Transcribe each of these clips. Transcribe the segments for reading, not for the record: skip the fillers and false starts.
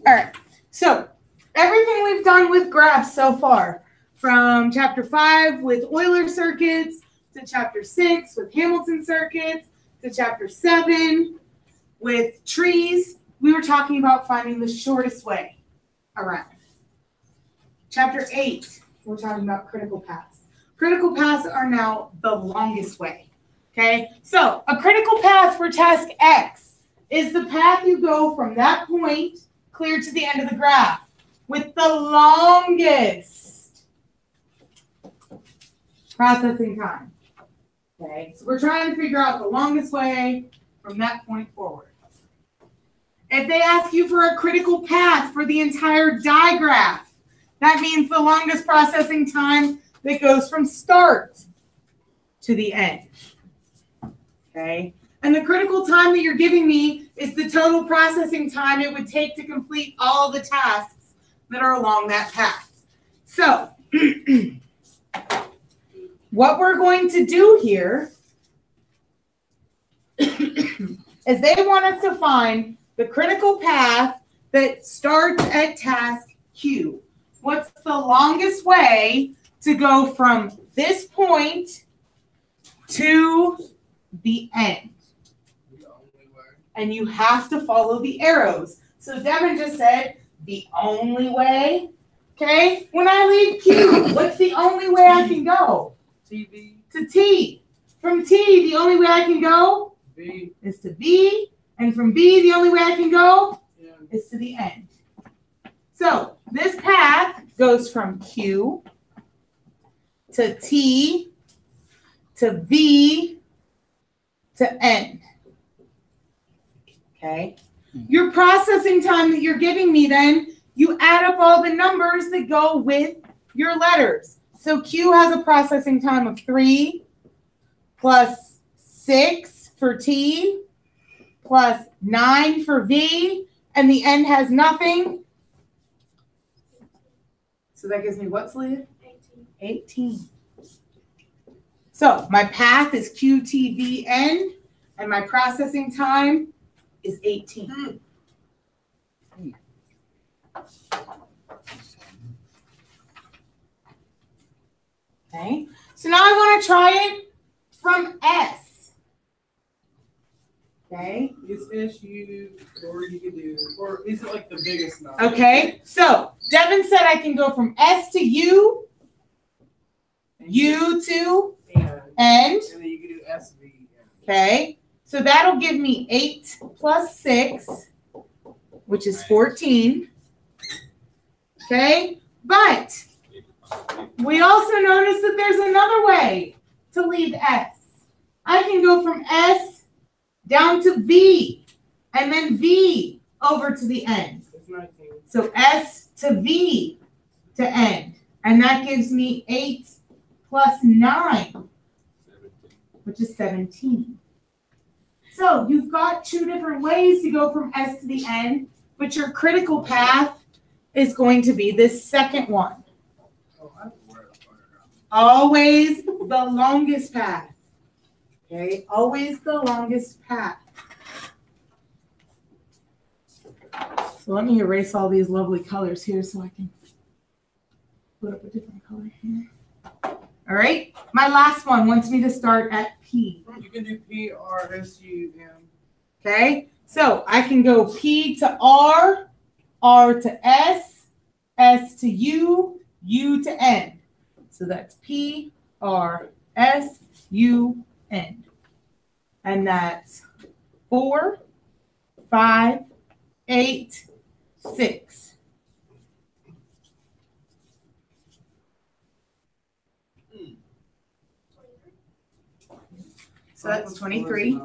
All right. So everything we've done with graphs so far, from chapter 5 with Euler circuits, to chapter 6 with Hamilton circuits, to chapter 7 with trees, we were talking about finding the shortest way around. Chapter 8, we're talking about critical paths. Critical paths are now the longest way. Okay, so a critical path for task X is the path you go from that point clear to the end of the graph with the longest processing time. Okay, so we're trying to figure out the longest way from that point forward. If they ask you for a critical path for the entire digraph, that means the longest processing time that goes from start to the end. Okay, and the critical time that you're giving me is the total processing time it would take to complete all the tasks that are along that path. So, what we're going to do here is they want us to find the critical path that starts at task Q. What's the longest way to go from this point to the end? And you have to follow the arrows. So Devin just said the only way. Okay, when I leave Q, what's the only way I can go? TV. To T. From T, the only way I can go B. is to B. And from B, the only way I can go is to the end. So this path goes from Q to T to V to N. Okay. Your processing time that you're giving me then, you add up all the numbers that go with your letters. So Q has a processing time of 3 plus 6 for T plus 9 for V, and the N has nothing. So that gives me what, Celia? 18. So my path is QTVN, and my processing time is 18. Okay, so now I want to try it from S. Okay. It's SU, or you could do, or is it like the biggest number? Okay, so Devin said I can go from S to U, U to N. And then you can do SV. Okay, so that'll give me 8 plus 6, which is 14. Okay, but we also notice that there's another way to leave S. I can go from S down to V, and then V over to the end. So S to V to end. And that gives me 8 plus 9, which is 17. So you've got 2 different ways to go from S to the end, but your critical path is going to be this second one. Always the longest path. Okay, always the longest path. So let me erase all these lovely colors here so I can put up a different color here. All right, my last one wants me to start at P. You can do P, R, S, U, M. Okay, so I can go P to R, R to S, S to U, U to N. So that's P, R, S, U, N. And that's 4, 5, 8, 6. So that's 23. And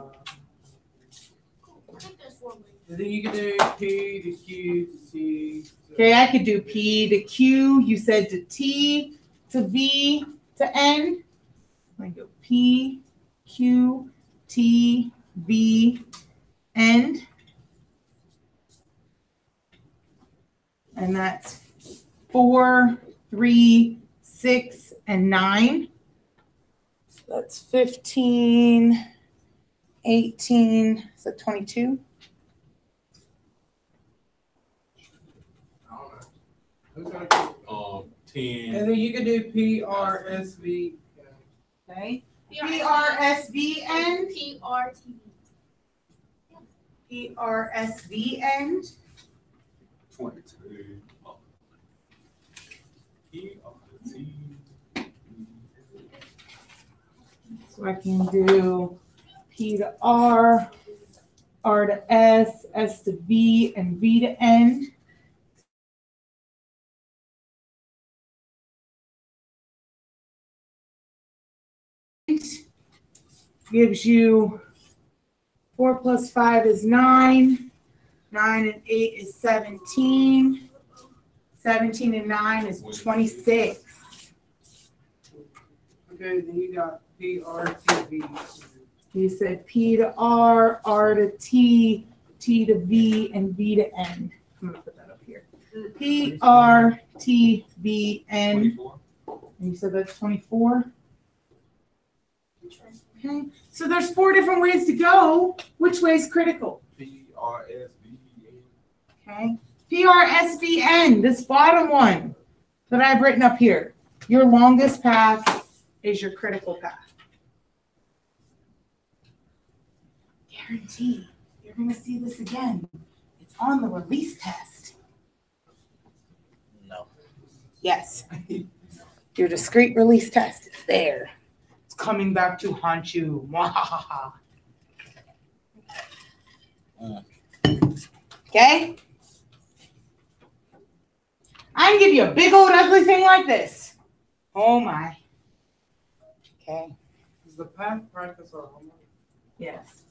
then you can do P to Q to T. Okay, I could do P to Q. You said to T to V to N. I go P, Q, T, V, N. And that's 4, 3, 6, and 9. So that's 15, 18, is that 22? And then you can do PRSV. Okay. PRSV end. PRSV end. 22. So I can do P to R, R to S, S to V, and V to end. Gives you 4 plus 5 is 9. 9 and 8 is 17. 17 and 9 is 26. Okay, then you got PRTV. You said P to R, R to T, T to V, and V to N. I'm going to put that up here. P, R, T, V, N. And you said that's 24? Okay, so there's 4 different ways to go. Which way is critical? PRSVN. Okay, PRSVN, this bottom one that I've written up here. Your longest path is your critical path. Guarantee you're going to see this again. It's on the release test. No. Yes. Your discrete release test. It's there. It's coming back to haunt you. Okay? I can give you a big old ugly thing like this. Oh my. Okay. Is the path practice or homework? Yes.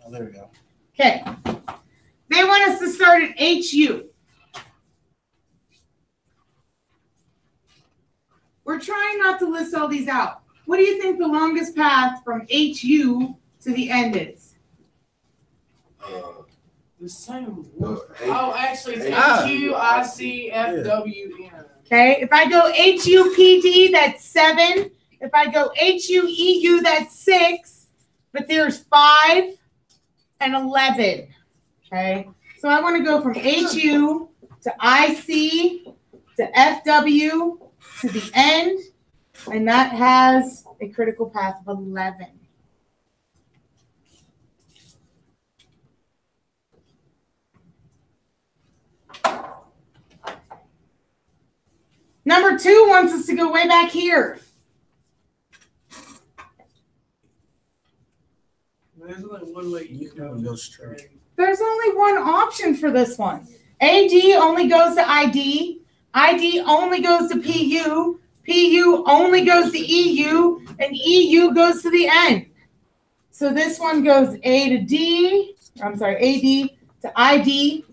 Oh, there we go. Okay. They want us to start at HU. We're trying not to list all these out. What do you think the longest path from HU to the end is? The same. Oh, Actually, it's Ah. HUICFWN. Okay. If I go HUPD, that's 7. If I go HUEU, that's 6. But there's 5 and 11. Okay. So I want to go from HU to IC to FW to the end. And that has a critical path of 11. Number 2 wants us to go way back here. There's only one way You can go straight. There's only one option for this one. AD only goes to ID. ID only goes to PU. PU only goes to EU. And EU goes to the end. So this one goes A to D. I'm sorry, AD to ID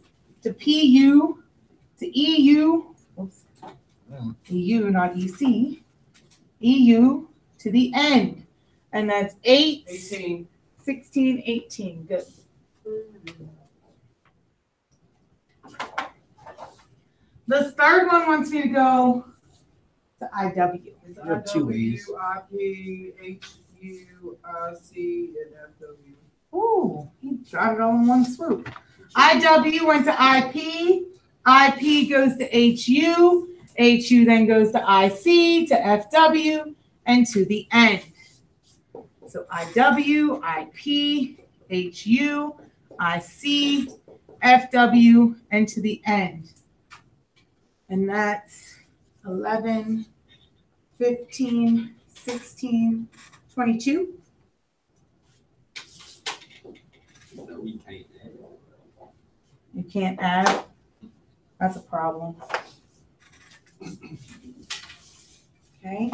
to PU to EU. Oops. EU, not EC. EU to the end. And that's 8, 18. 16, 18. Good. The third one wants me to go to IW. It's You have 2 ways. IP, HU, IC, and FW. Ooh, he dropped it all in one swoop. IW went to IP. IP goes to HU. HU then goes to IC, to FW, and to the end. So IW, IP, HU, IC, FW, and to the end. And that's 11, 15, 16, 22. No, we can't. You can't add. That's a problem. Okay.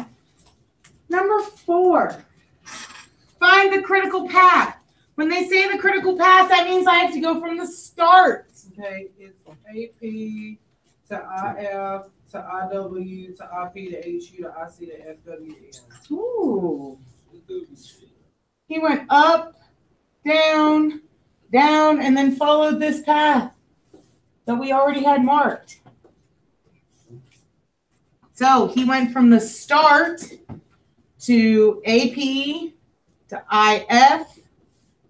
Number 4. Find the critical path. When they say the critical path, that means I have to go from the start. Okay, it's AP to IF to IW to IP to HU to IC to FWN. Ooh. He went up, down, down, and then followed this path that we already had marked. So he went from the start to AP, to IF,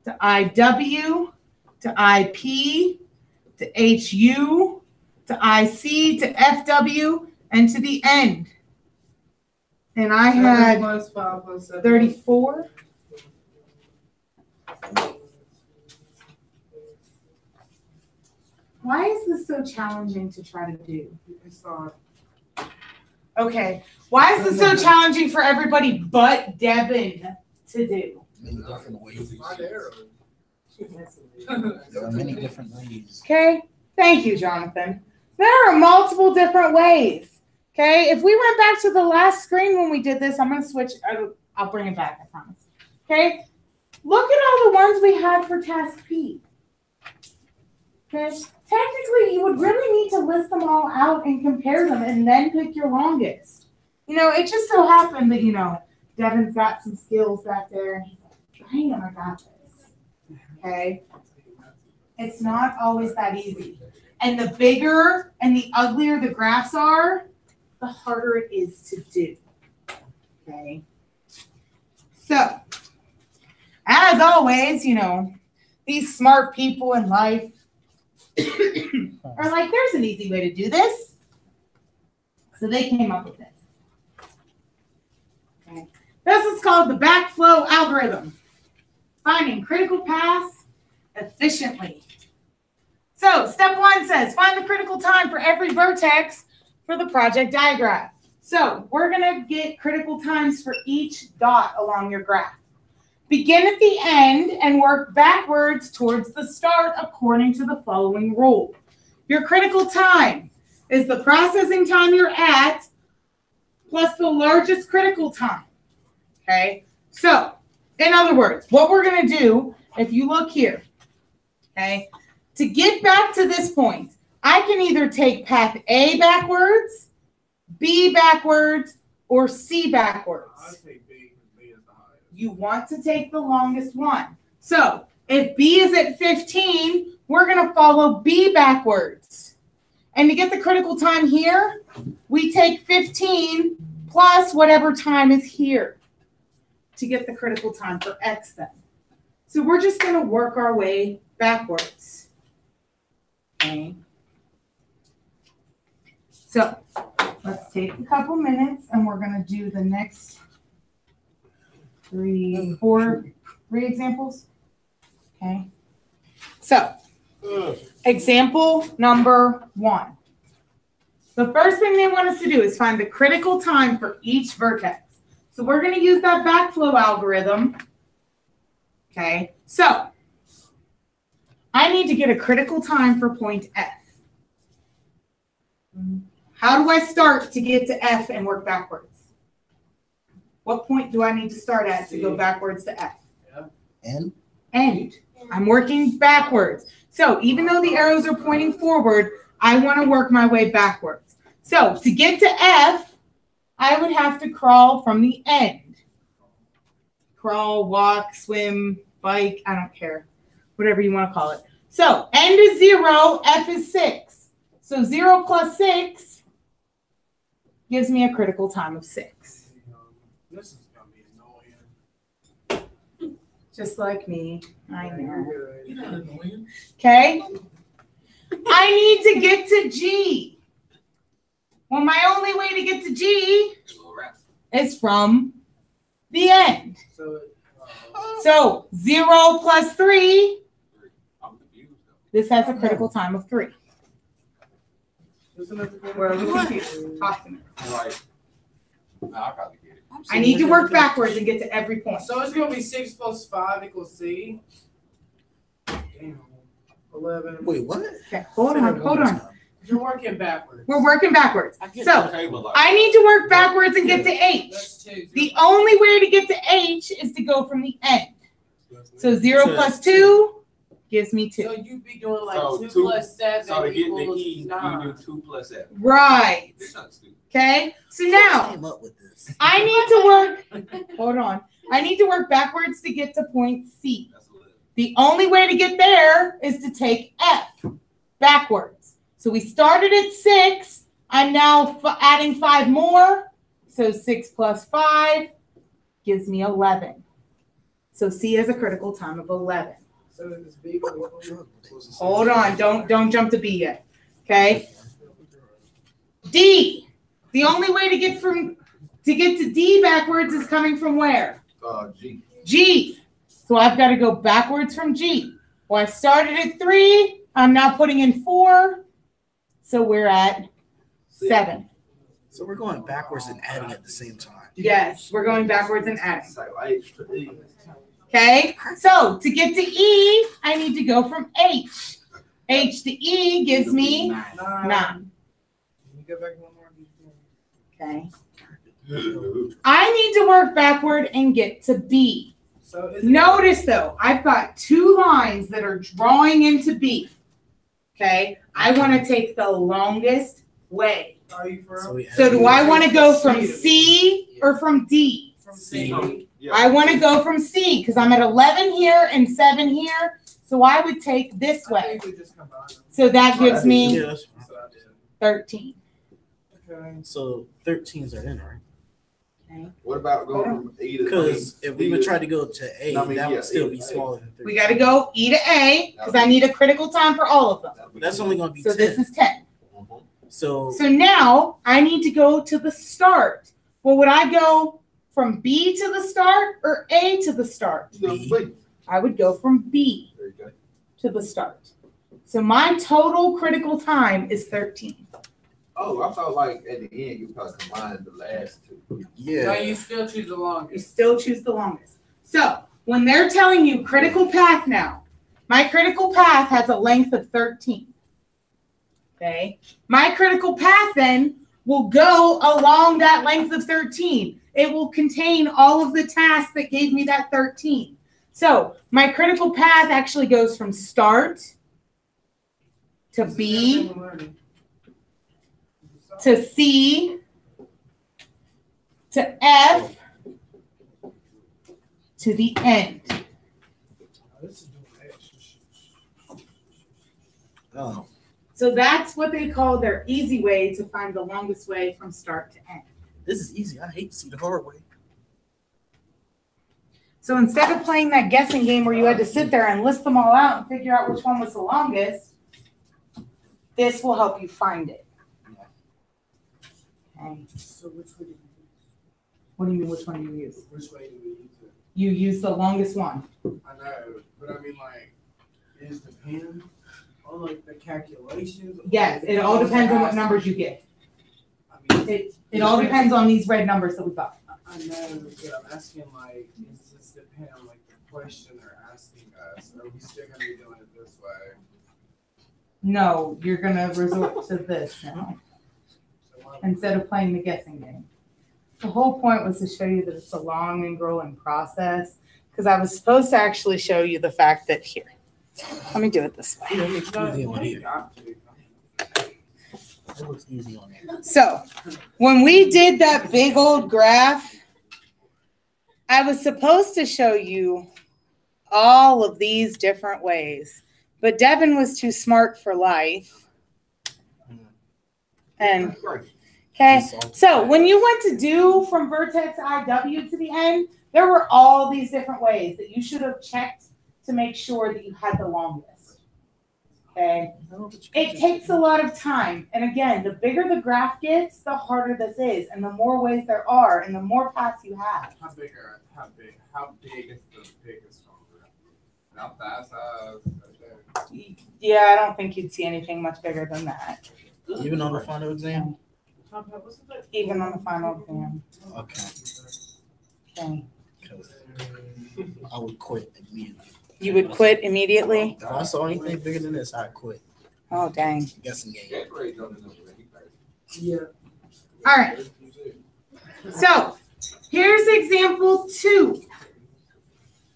to IW, to IP, to HU, to IC to FW and to the end. And I had 7 + 5 + 7. 34. Why is this so challenging to try to do? It's hard. Okay. Why is this so challenging for everybody but Devin to do? Many different ways. Find the arrows. There are many different ways. Okay. Thank you, Jonathan. There are multiple different ways. Okay. If we went back to the last screen when we did this, I'm going to switch. I'll bring it back, I promise. Okay. Look at all the ones we had for task P. Okay. Technically, you would really need to list them all out and compare them and then pick your longest. You know, it just so happened that, you know, Devin's got some skills back there. And he's like, damn, I got this. Okay. It's not always that easy. And the bigger and the uglier the graphs are, the harder it is to do. Okay. So, as always, you know, these smart people in life are like, there's an easy way to do this. So they came up with this. Okay. This is called the backflow algorithm. Finding critical paths efficiently. So step 1 says, find the critical time for every vertex for the project diagram. So we're going to get critical times for each dot along your graph. Begin at the end and work backwards towards the start according to the following rule. Your critical time is the processing time you're at plus the largest critical time. Okay? So, in other words, what we're going to do, if you look here, okay, to get back to this point, I can either take path A backwards, B backwards, or C backwards. I take B because B is the highest. You want to take the longest one. So if B is at 15, we're going to follow B backwards. And to get the critical time here, we take 15 plus whatever time is here to get the critical time for X then. So we're just going to work our way backwards. Okay. So let's take a couple minutes and we're going to do the next 3 examples. Okay. So, example number 1. The first thing they want us to do is find the critical time for each vertex. So we're going to use that backflow algorithm. Okay. So, I need to get a critical time for point F. How do I start to get to F and work backwards? What point do I need to start at to go backwards to F? N? End. I'm working backwards. So even though the arrows are pointing forward, I want to work my way backwards. So to get to F, I would have to crawl from the end. Crawl, walk, swim, bike, I don't care. Whatever you want to call it. So end is 0, F is 6. So 0 plus 6 gives me a critical time of 6. This is gonna be annoying. Just like me. I know. You're not annoying. Okay? I need to get to G. Well, my only way to get to G is from the end. So 0 plus 3, I'm confused though. this has a critical time of 3. Where are we What? confused? Talk to me. Like, nah, I gotta get it. I need to work backwards and get to every point. So it's gonna be 6 plus 5 equals C. Damn. 11. Wait, what? Okay, hold on. You're working backwards. We're working backwards. So Okay, but like, I need to work backwards and get to H. That's 2. The only way to get to H is to go from the end. So 0 plus 2 gives me 2. So you be doing like So 2 two- plus 7 so to get the equals E, 9. you do 2 plus 7. Right. This not stupid. Okay. So Who now came up with this? I need to work. Hold on. I need to work backwards to get to point C. That's a little. The only way to get there is to take F backwards. So we started at 6. I'm now adding 5 more. So 6 plus 5 gives me 11. So C has a critical time of 11. So it's big. Hold on. Don't jump to B yet. Okay. D. The only way to get to D backwards is coming from where? G. G. So I've got to go backwards from G. Well, I started at 3. I'm now putting in 4. So we're at 7. So we're going backwards and adding at the same time. Yes, we're going backwards and adding. It's like H to E. Okay, so to get to E, I need to go from H. H to E gives me 9. Can you go back one more? Okay. I need to work backward and get to B. So Notice though, I've got 2 lines that are drawing into B. Okay, I want to take the longest way. Are you for So do I want to go from C or from D? from C? I want to go from C because I'm at 11 here and 7 here. So I would take this I way. think we just combine them. So that gives me Yeah, that's fine. That's what I did. 13. Okay. So 13s are in, right? Okay. What about going from E to Because if we would try to go to A, No, I mean, that yeah, would still A, be A. smaller than 13. We got to go E to A because I need a critical time for all of them. But that's only going to be So 10. this is 10. So So now I need to go to the start. Well, would I go from B to the start or A to the start? I would go from B There you go. to the start. So my total critical time is 13. Oh, I thought like at the end you probably combined the last 2. No, yeah, you still choose the You longest. still choose the longest. So when they're telling you critical path now, my critical path has a length of 13. Okay. My critical path then will go along that length of 13. It will contain all of the tasks that gave me that 13. So my critical path actually goes from start to This is B everything we're learning. to C to F to the end. Oh, this is doing extra shit. oh, So that's what they call their easy way to find the longest way from start to end. this is easy. I hate to see the hard way. So instead of playing that guessing game where you had to sit there and list them all out and figure out which one was the longest, this will help you find it. Okay. So which way do you use? What do you mean, which one do you use? Which way do we use it? You use the longest one. I know, but I mean, like, is depend on like the calculations? Yes, it all depends on what numbers you get. I mean, It all depends on these red numbers that we got. I know, but I'm asking like, does this depend on like the question they're asking us? Or are we still gonna be doing it this way? No, you're gonna resort to this now So why- instead of playing the guessing game. The whole point was to show you that it's a long and growing process because I was supposed to actually show you the fact that here. Let me do it this way. Yeah, it looks No, easy on you here. got to. It looks easy on here. So when we did that big old graph, I was supposed to show you all of these different ways, but Devin was too smart for life. And okay, so when you went to do from vertex IW to the end, there were all these different ways that you should have checked to make sure that you had the longest. Okay. It takes a lot of time. And again, the bigger the graph gets, the harder this is. And the more ways there are, and the more paths you have. How big is the biggest one? Not that size. Yeah, I don't think you'd see anything much bigger than that, Even on the final exam? even on the final exam. Okay. Okay. 'Cause I would quit immediately. You would quit immediately? If I saw anything bigger than this, I'd quit. Oh, dang. Guessing game. That grade don't know that. Yeah. All right. So here's example 2.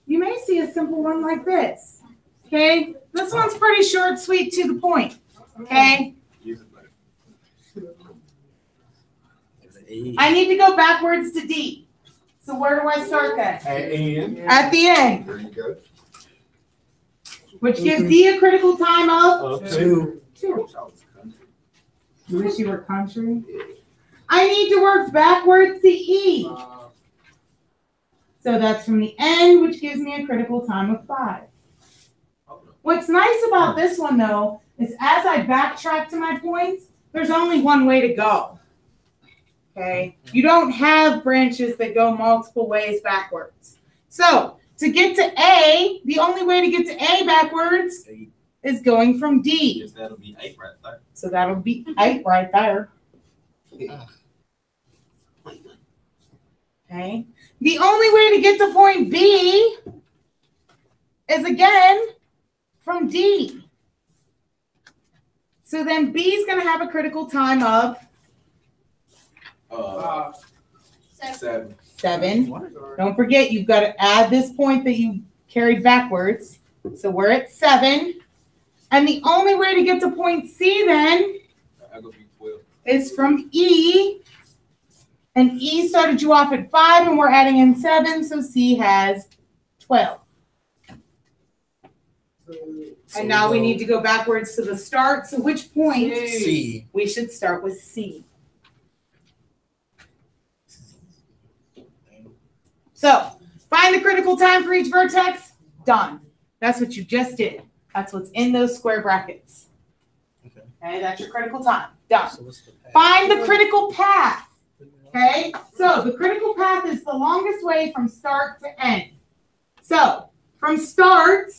You may see a simple one like this. Okay. This one's pretty short, sweet, to the point. Okay. I need to go backwards to D. So where do I start then? At the end, There you go. which gives D a critical time of Two. 2. You wish you were country? I need to work backwards to E. So that's from the end, which gives me a critical time of 5. What's nice about this one, though, is as I backtrack to my points, there's only one way to go. Okay? You don't have branches that go multiple ways backwards. So, to get to A, the only way to get to A backwards is going from D. Yes, that'll be 8 right there. So that'll be 8 right there. Okay. The only way to get to point B is again from D. So then B is going to have a critical time of 7. 7. Don't forget, you've got to add this point that you carried backwards. So we're at 7. And the only way to get to point C then That'll be 12. is from E. And E started you off at 5, and we're adding in 7, so C has 12. And now we need to go backwards to the start. So which point? C. We should start with C. So find the critical time for each vertex. Done. That's what you just did. That's what's in those square brackets. Okay, that's your critical time. Done. So what's the path? Find the critical path. Okay, so the critical path is the longest way from start to end. So from start,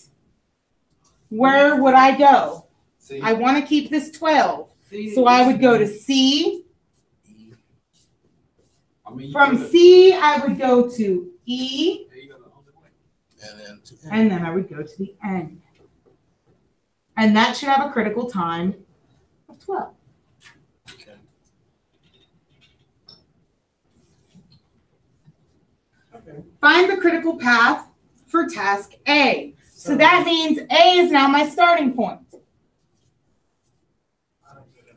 where would I go? See, I want to keep this 12. So I would go to C. I mean, From C, I would go to E. there you go, the only way. And then to And then I would go to the end. And that should have a critical time of 12. okay. Find the critical path for task A. So that means A is now my starting point.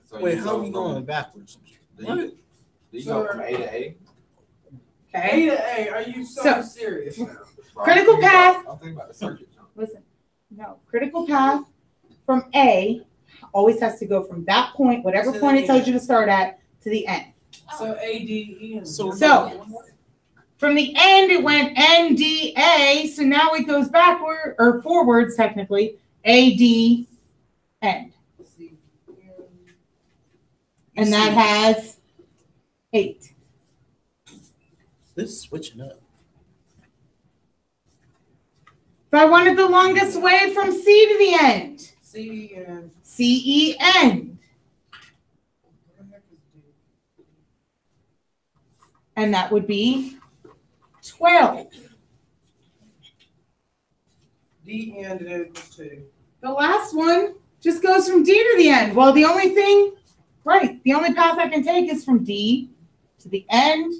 So Wait, you how go are we from- going backwards? Do you go from A to A? Okay? A to A, are you so So- serious now? Critical path. I'm thinking about the circuit jump. Listen, no. Critical path from A always has to go from that point, whatever To point the it tells end. you to start at, to the end. So A, D, E, and So- From the end, it went N, D, A. So now it goes backward, or forwards, technically. A, D, end. C, And that has 8. This is switching up. If I wanted the longest way from C to the end, C, and C, E, end. what the heck is D? And that would be 12. D, and then equals 2. The last one just goes from D to the end. Well, the only path I can take is from D to the end,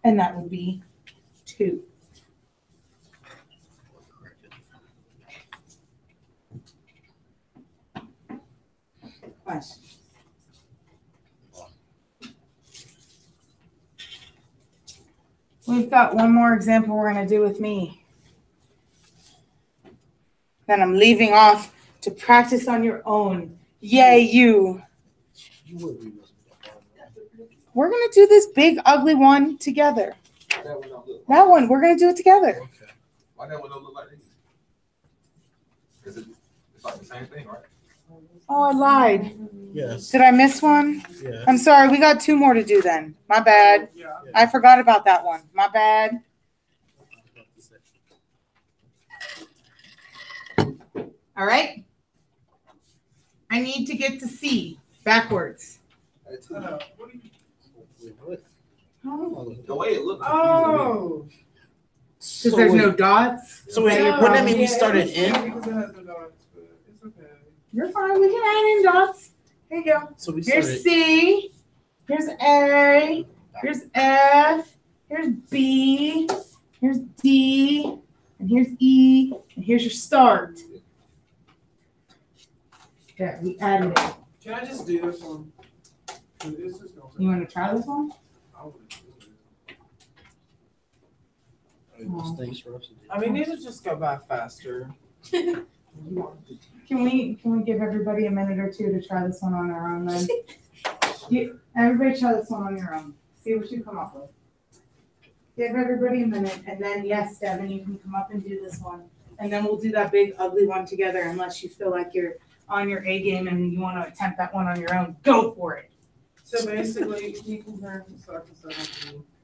and that would be 2. Questions? We've got one more example we're going to do with me. Then I'm leaving off to practice on your own. Yay, you. You would be listening to We're going to do this big, ugly one together. Why that one don't look? That one, we're going to do it together. Okay. Why that one don't look like this? Is it? It's like the same thing, right? Oh, I lied. Yes. Did I miss one? Yeah. I'm sorry. We got 2 more to do then. My bad. Yeah. I forgot about that one. My bad. All right. I need to get to C backwards. That's What are you? Wait, what? Oh, the way it looked. Oh. because there's no dots. So wait, Yeah, wouldn't that mean we yeah, started it's in? Because it has no dots, but it's okay. You're fine. We can add in dots. Here you go. So we Here's started. C. Here's A. Here's F. Here's B. Here's D. And here's E. And here's your start. There, we added it. Can I just do this one? This is gonna You want to try this one? I wanna do it. There's things for us to do. I mean, it'll just go by faster. Can we give everybody a minute or 2 to try this one on their own then? Everybody try this one on your own. See what you come up with. Give everybody a minute, and then yes, Devin, you can come up and do this one. And then we'll do that big ugly one together unless you feel like you're on your A game and you want to attempt that one on your own, go for it. So basically, you can have to start to start.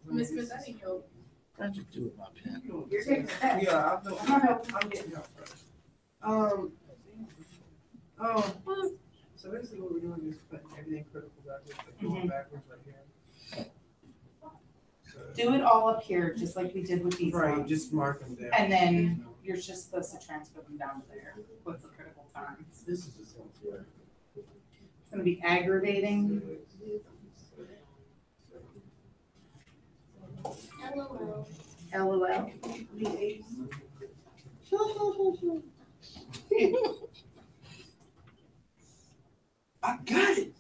Miss Smith, I need help. How'd you do with my pen? You're taking the test. Yeah, I'm getting help first. So basically what we're doing is putting everything critical backwards, like going backwards right here. So, Do it all up here, just like we did with these right, ones. just mark them down. And then you're just supposed to transfer them down to there. What's the critical times? This is just one here. It's gonna be aggravating. LOL. I got it.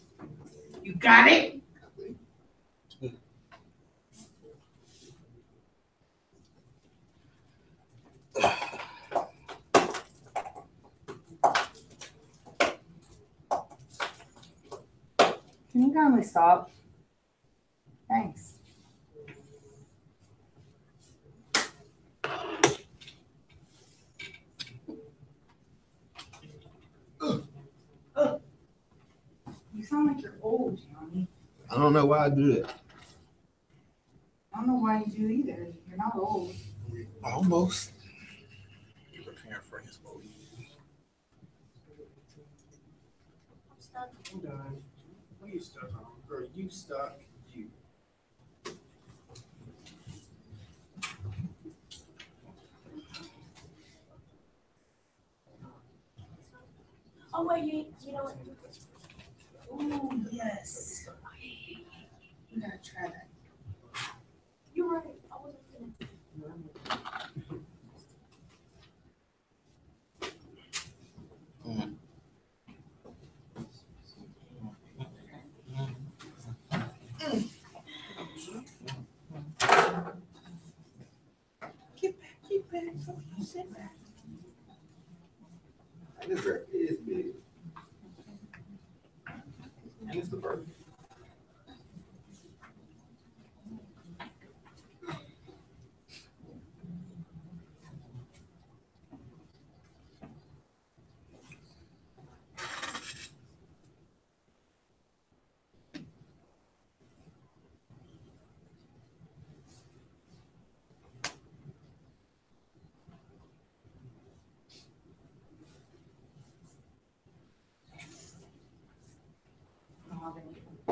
You got it? Can you kindly stop? Thanks. You sound like you're old, Johnny. I don't know why I do that. I don't know why you do either. You're not old. Almost. You're preparing for his vote. I'm done. What are you stuck on? Girl, you stuck. You. Oh, wait, you know what? Oh, yes. You gotta try that. You're right. I wasn't gonna. Get back. Sit back. This rep is big. And it's the first.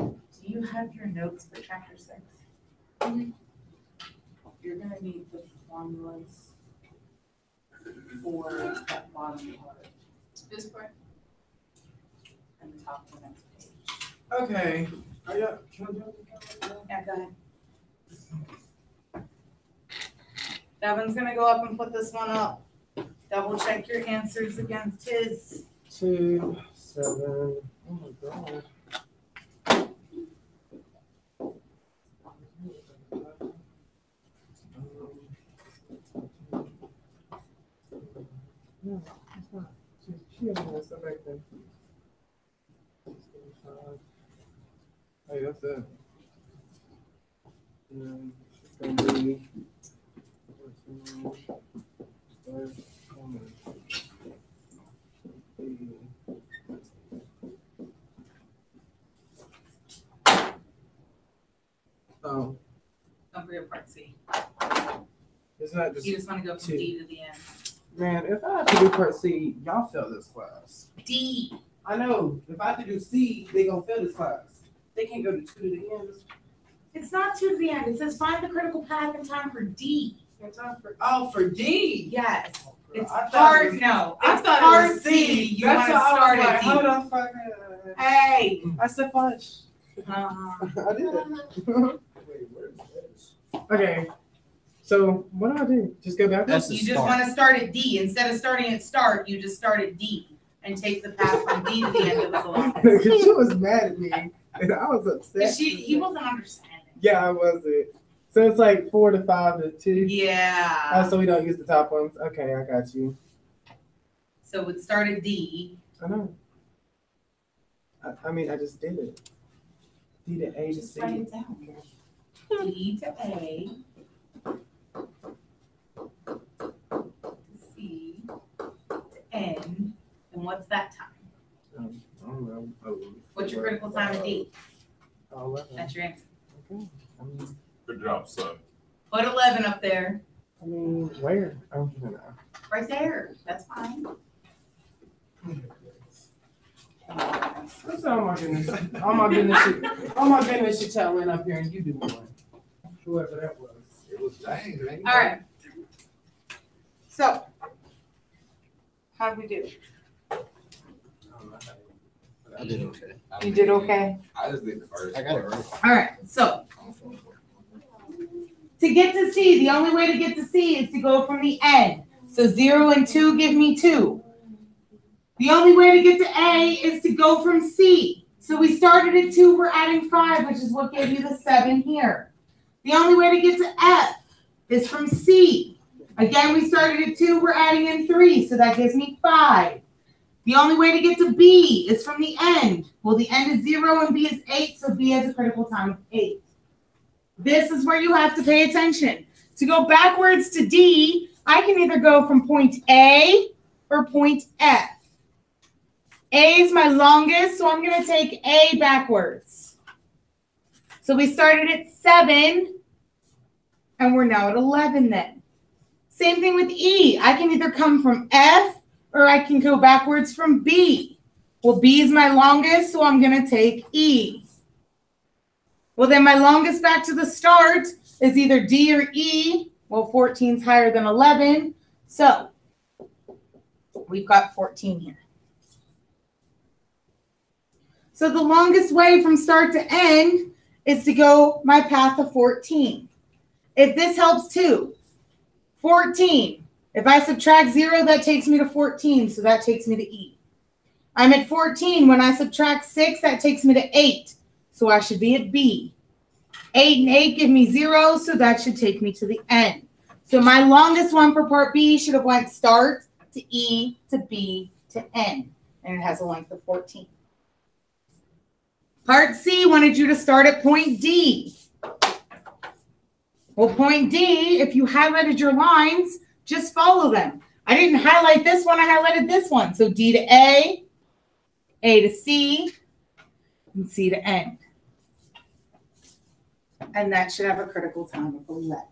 Do you have your notes for chapter 6? You're gonna need the formulas for that bottom part This part. and the top of the next page. Okay. Are you, can I do it? Yeah, go ahead. Devin's gonna go up and put this one up. Double check your answers against his. 2, 7. Oh my god. No, it's not. She has my stuff back there. Hey, that's it. And she's gonna be. Oh, Don't forget part C. it's not just. You just wanna go from D to the end. Man, if I have to do part C, y'all fail this class. D. I know. If I have to do C, they gonna fail this class. They can't go to 2 to the end. It's not 2 to the end. It says find the critical path in time for D. It's time for for D. Yes. It's I thought part, it was- no. I It's thought it part was C. You That's wanna why I start was like, at hold D. on, fuck. Hey. I said fudge. I did it. Okay. So what do I do? Just go back? That's the You just start. want to start at D. Instead of starting at start, you just start at D and take the path from D to the end of the syllabus. Because she was mad at me, and I was upset. He wasn't understanding. Yeah, I wasn't. So it's like 4 to 5 to 2. Yeah. Oh, so we don't use the top ones. Okay, I got you. So it started D. I know. I mean, I just did it. D to A to Just C. write it down. D to A. To C to N. And what's that time? I don't know. What's your critical time in D? 11. That's your answer. Okay. I mean, Good job, son. Put 11 up there. where? Oh, no. Right there. That's fine. What's all my goodness? All my goodness shit. All my goodness shit y'all went up here and you do one. Whoever that was. It was dang, man. All right. So, how did we do? I did okay. You did okay? I just did the first. I got it right. All right. So, to get to C, the only way to get to C is to go from the end. So 0 and 2 give me 2. The only way to get to A is to go from C. So we started at 2, we're adding 5, which is what gave you the 7 here. The only way to get to F is from C. Again, we started at 2, we're adding in 3, so that gives me 5. The only way to get to B is from the end. Well, the end is 0 and B is 8, so B has a critical time of 8. This is where you have to pay attention. To go backwards to D, I can either go from point A or point F. A is my longest, so I'm going to take A backwards. So we started at 7, and we're now at 11 then. Same thing with E. I can either come from F, or I can go backwards from B. Well, B is my longest, so I'm going to take E. Well, then my longest back to the start is either D or E. Well, 14 is higher than 11, so we've got 14 here. So the longest way from start to end is to go my path of 14. If this helps too, 14. If I subtract 0, that takes me to 14, so that takes me to E. I'm at 14. When I subtract 6, that takes me to 8, so I should be at B. 8 and 8 give me 0, so that should take me to the end. So my longest one for part B should have went start to E to B to N, and it has a length of 14. Part C wanted you to start at point D. Well, point D, if you highlighted your lines, just follow them. I didn't highlight this one, I highlighted this one. So D to A to C, and C to N. And that should have a critical time of 11.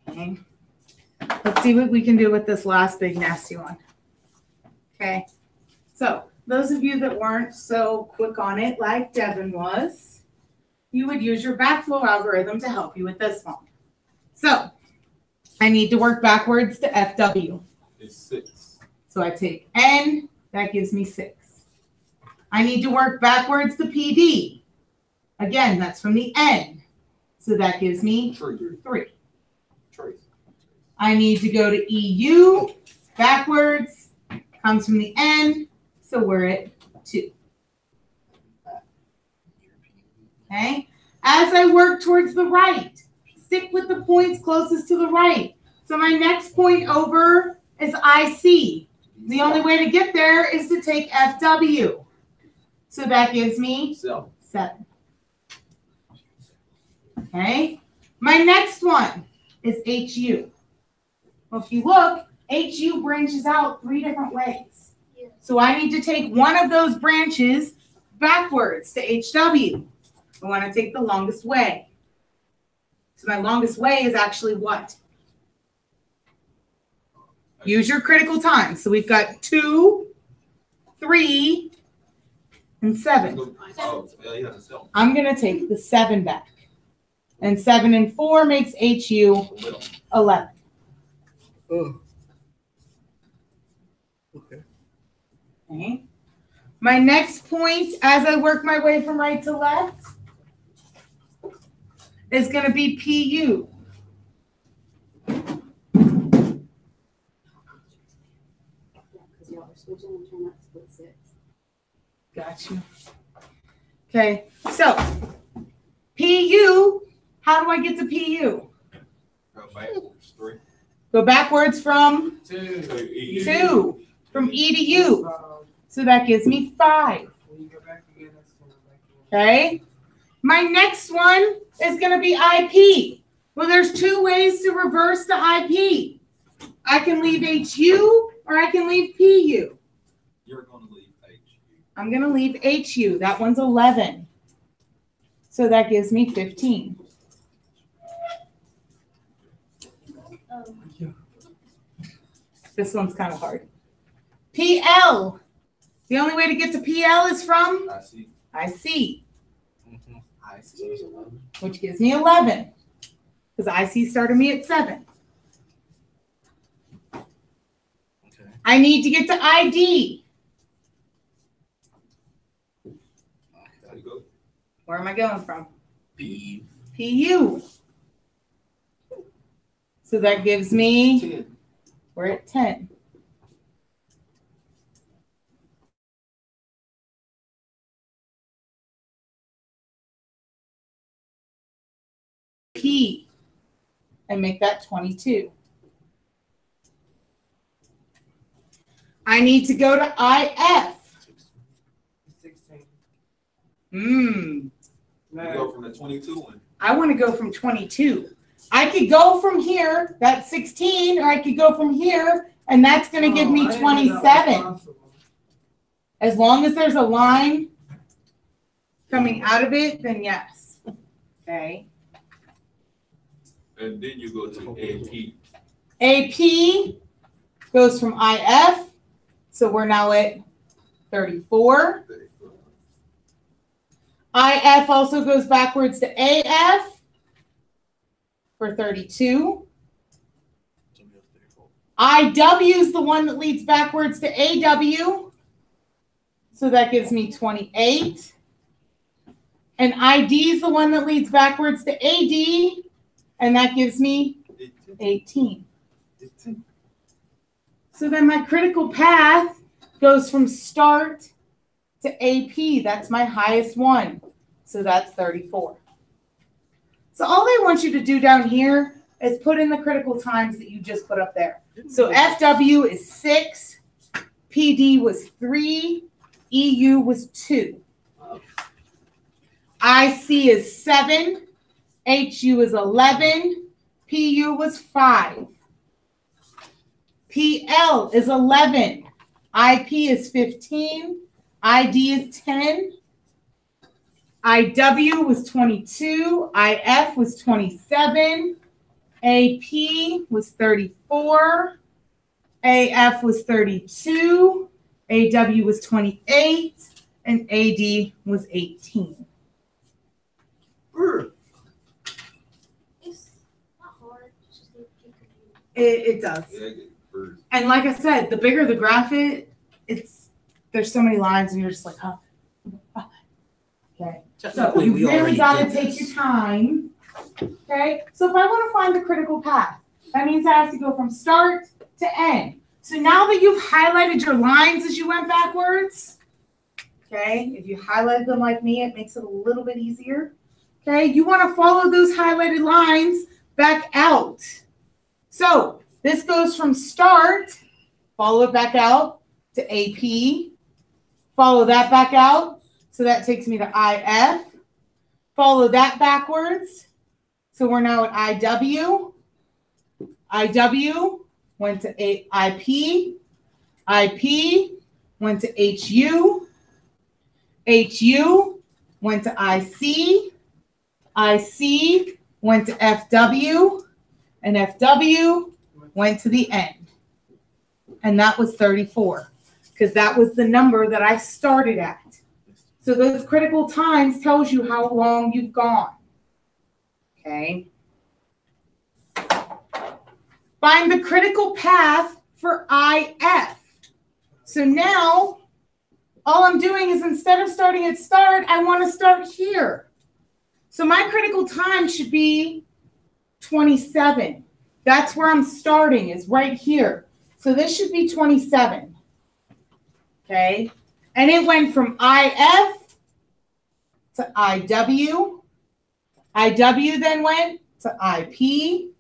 Okay. Let's see what we can do with this last big nasty one. Okay. So those of you that weren't so quick on it like Devin was, you would use your backflow algorithm to help you with this one. So I need to work backwards to FW. It's 6. So I take N, that gives me 6. I need to work backwards to PD. Again, that's from the N. So that gives me 3. I need to go to EU, backwards, comes from the N, so we're at 2. Okay? As I work towards the right, stick with the points closest to the right. So my next point over is IC. The only way to get there is to take FW. So that gives me 7. Okay? My next one is HU. Well, if you look, HU branches out 3 different ways. So I need to take one of those branches backwards to HW. I want to take the longest way. So my longest way is actually what? Use your critical time. So we've got 2, 3, and 7. I'm going to take the 7 back. And 7 and 4 makes HU 11. Oh. Okay. Okay. My next point, as I work my way from right to left, is going to be PU. Got you. Okay, so PU, how do I get to PU? Go backwards 3. Go backwards from 2. 2, from E to U. So that gives me 5. Okay. My next one is going to be IP. Well, there's 2 ways to reverse the IP. I can leave HU or I can leave PU. You're gonna leave H. I'm going to leave HU. That one's 11. So that gives me 15. This one's kind of hard. PL. The only way to get to PL is from I see. IC, I see. which gives me 11. Because IC started me at 7. Okay. I need to get to ID. There you go. Where am I going from? P. PU. So that gives me, 10. we're at 10. P and make that 22. I need to go to IF. 16. You Nine. go from the 22 one. I want to go from 22. I could go from here, that's 16, or I could go from here, and that's going to give me I ain't 27. responsible. As long as there's a line coming out of it, then yes. Okay. And then you go to AP. AP goes from IF, so we're now at 34. IF also goes backwards to AF for 32. IW is the one that leads backwards to AW, so that gives me 28. And ID is the one that leads backwards to AD, and that gives me 18. So then my critical path goes from start to AP. That's my highest one. So that's 34. So all they want you to do down here is put in the critical times that you just put up there. So FW is 6, PD was 3, EU was 2. IC is 7, HU is 11, PU was 5. PL is 11, IP is 15, ID is 10, IW was 22, IF was 27, AP was 34, AF was 32, AW was 28, and AD was 18. It's not hard. It's just get confused. It does. Yeah, first. And like I said, the bigger the graph there's so many lines and you're just like, huh. Okay. So Technically, you we really already got to did take this. your time. Okay. So if I want to find the critical path, that means I have to go from start to end. So now that you've highlighted your lines as you went backwards, okay, if you highlighted them like me, it makes it a little bit easier. Okay. You want to follow those highlighted lines back out. So this goes from start, follow it back out to AP, follow that back out. So that takes me to IF. Follow that backwards. So we're now at IW. IW went to IP. IP went to HU. HU went to IC. IC went to FW. And FW went to the end. And that was 34, because that was the number that I started at. So those critical times tells you how long you've gone. Okay. Find the critical path for IF. So now all I'm doing is, instead of starting at start, I want to start here. So my critical time should be 27. That's where I'm starting, is right here. So this should be 27. Okay. And it went from IF to IW. IW then went to IP.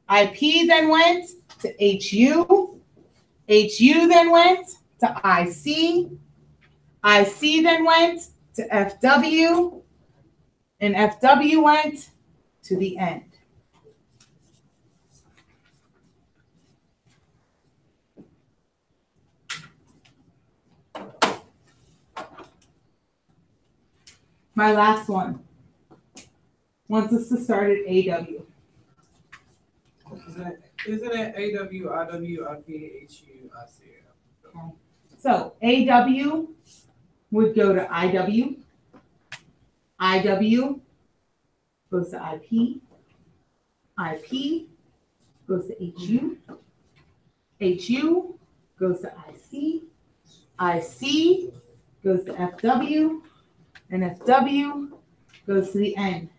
IP then went to HU. HU then went to IC. IC then went to FW. And FW went to the end. My last one wants us to start at AW. Isn't it AW, IW, IP, HU, ICF? Okay. So AW would go to IW. IW goes to IP. IP goes to HU. HU goes to IC. IC goes to FW. And FW goes to the N.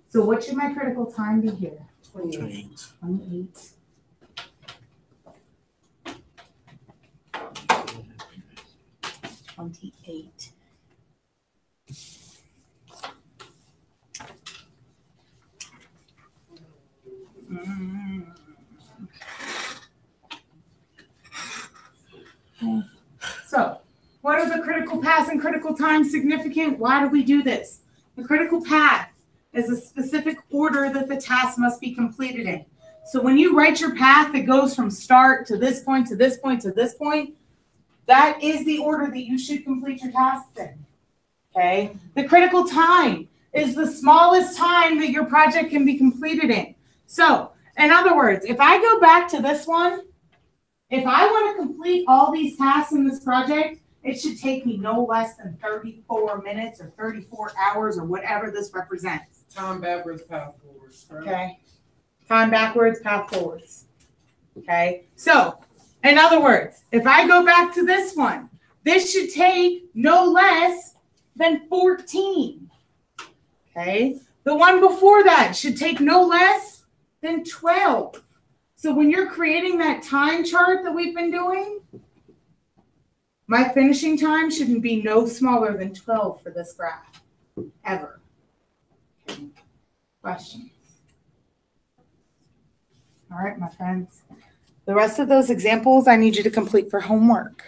So what should my critical time be here? 28. 28. So, what are the critical paths and critical times significant? Why do we do this? The critical path is a specific order that the task must be completed in. So when you write your path that goes from start to this point, to this point, to this point, that is the order that you should complete your tasks in. Okay? The critical time is the smallest time that your project can be completed in. So, in other words, if I go back to this one, if I want to complete all these tasks in this project, it should take me no less than 34 minutes or 34 hours or whatever this represents. Time backwards, path forwards. Right? Okay. Time backwards, path forwards. Okay. So, in other words, if I go back to this one, this should take no less than 14. Okay. The one before that should take no less than 12. So when you're creating that time chart that we've been doing, my finishing time shouldn't be no smaller than 12 for this graph, ever. Okay. Questions? All right, my friends. The rest of those examples I need you to complete for homework.